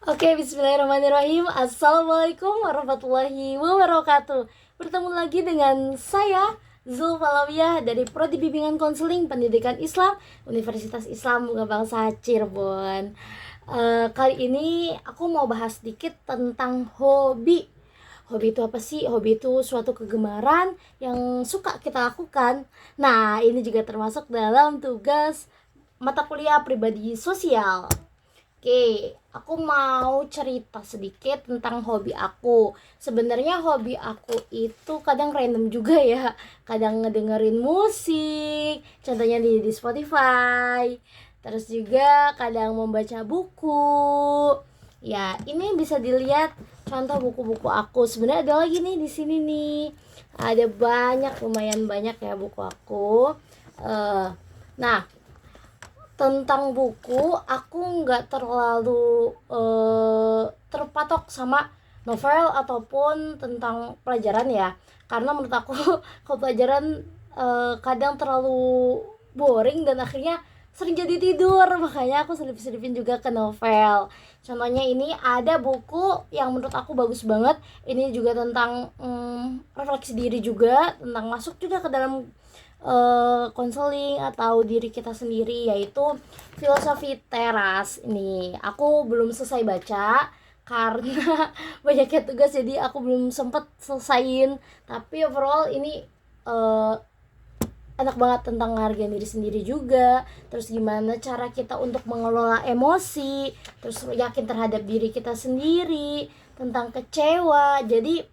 Oke, bismillahirrahmanirrahim. Assalamualaikum warahmatullahi wabarakatuh. Bertemu lagi dengan saya, Zulfalawiyah, dari Prodi Bimbingan Konseling Pendidikan Islam Universitas Islam Bunga Bangsa Cirebon. Kali ini aku mau bahas sedikit tentang hobi. Hobi itu apa sih? Hobi itu suatu kegemaran yang suka kita lakukan. Nah, ini juga termasuk dalam tugas mata kuliah pribadi sosial. Oke, aku mau cerita sedikit tentang hobi aku. Sebenarnya hobi aku itu kadang random juga ya. Kadang ngedengerin musik, contohnya di Spotify. Terus juga kadang membaca buku. Ya, ini bisa dilihat contoh buku-buku aku. Sebenarnya ada lagi nih di sini nih. Ada banyak, lumayan banyak ya buku aku. Nah, tentang buku aku nggak terlalu terpatok sama novel ataupun tentang pelajaran ya, karena menurut aku kalau pelajaran kadang terlalu boring dan akhirnya sering jadi tidur, makanya aku selip-selipin juga ke novel. Contohnya ini ada buku yang menurut aku bagus banget, ini juga tentang refleksi diri juga, tentang masuk juga ke dalam konseling atau diri kita sendiri, yaitu Filosofi Teras. Ini aku belum selesai baca karena banyaknya tugas, jadi aku belum sempet selesaiin, tapi overall ini enak banget tentang ngehargain diri sendiri juga, terus gimana cara kita untuk mengelola emosi, terus yakin terhadap diri kita sendiri, tentang kecewa. Jadi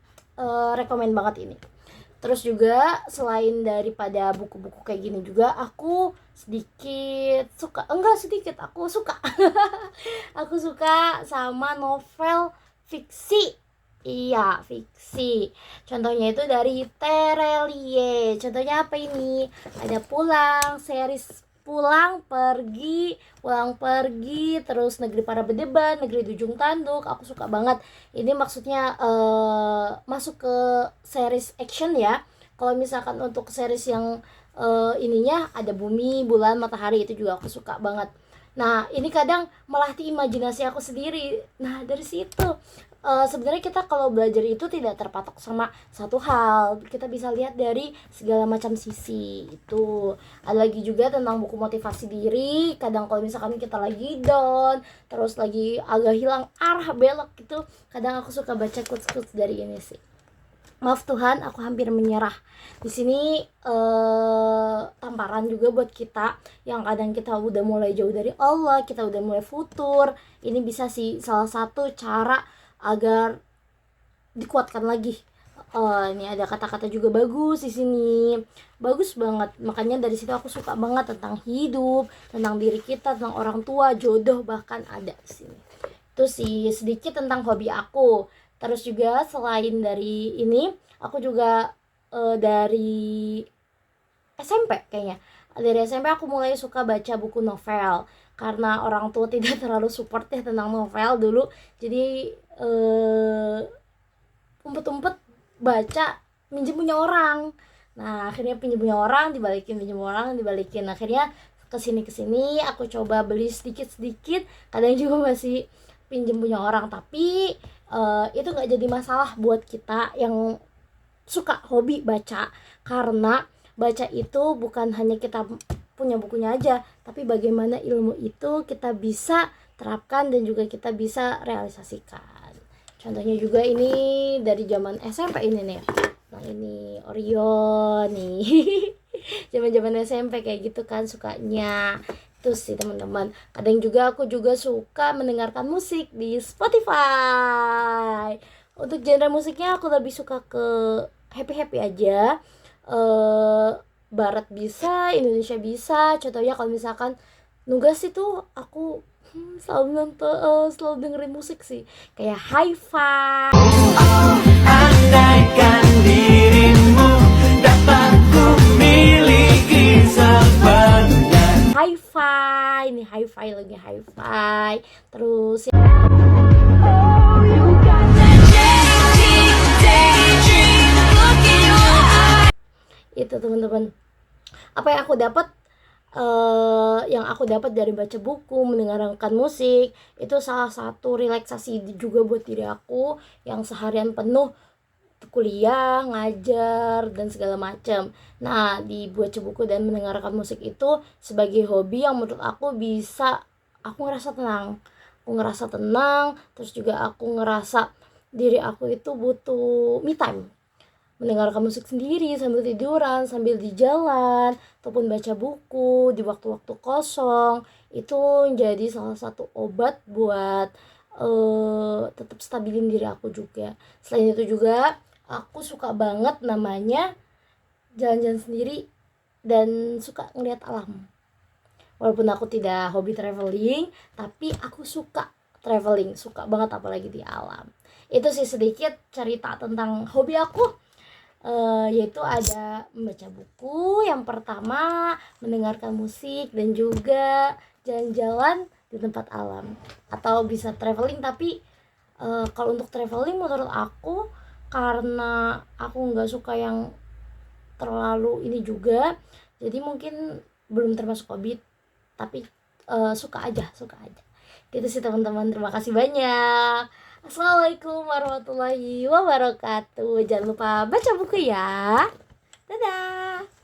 rekomen banget ini. Terus juga selain daripada buku-buku kayak gini juga aku sedikit suka, enggak sedikit, aku suka aku suka sama novel fiksi. Iya, fiksi. Contohnya itu dari Terelie. Contohnya apa ini? Ada series Pulang Pergi, terus Negeri Para Berdebar, Negeri di Ujung Tanduk. Aku suka banget. Ini maksudnya masuk ke series action ya. Kalau misalkan untuk series yang ininya ada Bumi, Bulan, Matahari, itu juga aku suka banget. Nah, ini kadang melatih imajinasi aku sendiri. Nah, dari situ sebenarnya kita kalau belajar itu tidak terpatok sama satu hal, kita bisa lihat dari segala macam sisi. Itu ada lagi juga tentang buku motivasi diri. Kadang kalau misalkan kita lagi down, terus lagi agak hilang arah, belok gitu, kadang aku suka baca quotes-quotes dari ini sih. Maaf Tuhan, aku hampir menyerah. Di sini tamparan juga buat kita yang kadang kita udah mulai jauh dari Allah, kita udah mulai futur. Ini bisa sih salah satu cara agar dikuatkan lagi. Ini ada kata-kata juga bagus di sini, bagus banget. Makanya dari situ aku suka banget tentang hidup, tentang diri kita, tentang orang tua, jodoh, bahkan ada di sini. Itu sih sedikit tentang hobi aku. Terus juga selain dari ini, aku juga dari SMP kayaknya. Dari SMP aku mulai suka baca buku novel karena orang tua tidak terlalu support ya tentang novel dulu. Jadi umpet-umpet baca, minjem punya orang. Nah, akhirnya pinjem punya orang, dibalikin, pinjem orang, dibalikin. Akhirnya kesini aku coba beli sedikit-sedikit, kadang juga masih pinjem punya orang. Tapi itu nggak jadi masalah buat kita yang suka hobi baca, karena baca itu bukan hanya kita punya bukunya aja, tapi bagaimana ilmu itu kita bisa terapkan dan juga kita bisa realisasikan. Contohnya juga ini dari zaman SMP ini nih. Nah, ini Orion nih. Zaman-zaman SMP kayak gitu kan sukanya. Itu sih teman-teman. Kadang juga aku juga suka mendengarkan musik di Spotify. Untuk genre musiknya aku lebih suka ke happy-happy aja. Barat bisa, Indonesia bisa. Contohnya kalau misalkan nugas itu aku selalu dengerin musik sih, kayak hi-fi. Andaikan dirimu dapat ku miliki sepenuhnya. Hi-fi, ini hi-fi lagi hi-fi. Terus ya, itu teman-teman, apa yang aku dapat yang aku dapat dari baca buku, mendengarkan musik, itu salah satu relaksasi juga buat diri aku yang seharian penuh kuliah, ngajar, dan segala macam. Nah, di baca buku dan mendengarkan musik itu sebagai hobi yang menurut aku bisa aku ngerasa tenang. Aku ngerasa tenang, terus juga aku ngerasa diri aku itu butuh me time. Mendengarkan musik sendiri sambil tiduran, sambil di jalan, ataupun baca buku di waktu-waktu kosong, itu jadi salah satu obat buat tetap stabilin diri aku juga. Selain itu juga aku suka banget namanya jalan-jalan sendiri dan suka ngeliat alam. Walaupun aku tidak hobi traveling, tapi aku suka traveling, suka banget apalagi di alam. Itu sih sedikit cerita tentang hobi aku. Yaitu ada membaca buku yang pertama, mendengarkan musik, dan juga jalan-jalan di tempat alam atau bisa traveling. Tapi kalau untuk traveling menurut aku, karena aku nggak suka yang terlalu ini juga, jadi mungkin belum termasuk hobi, tapi suka aja gitu sih teman-teman. Terima kasih banyak. Assalamualaikum warahmatullahi wabarakatuh. Jangan lupa baca buku ya. Dadah.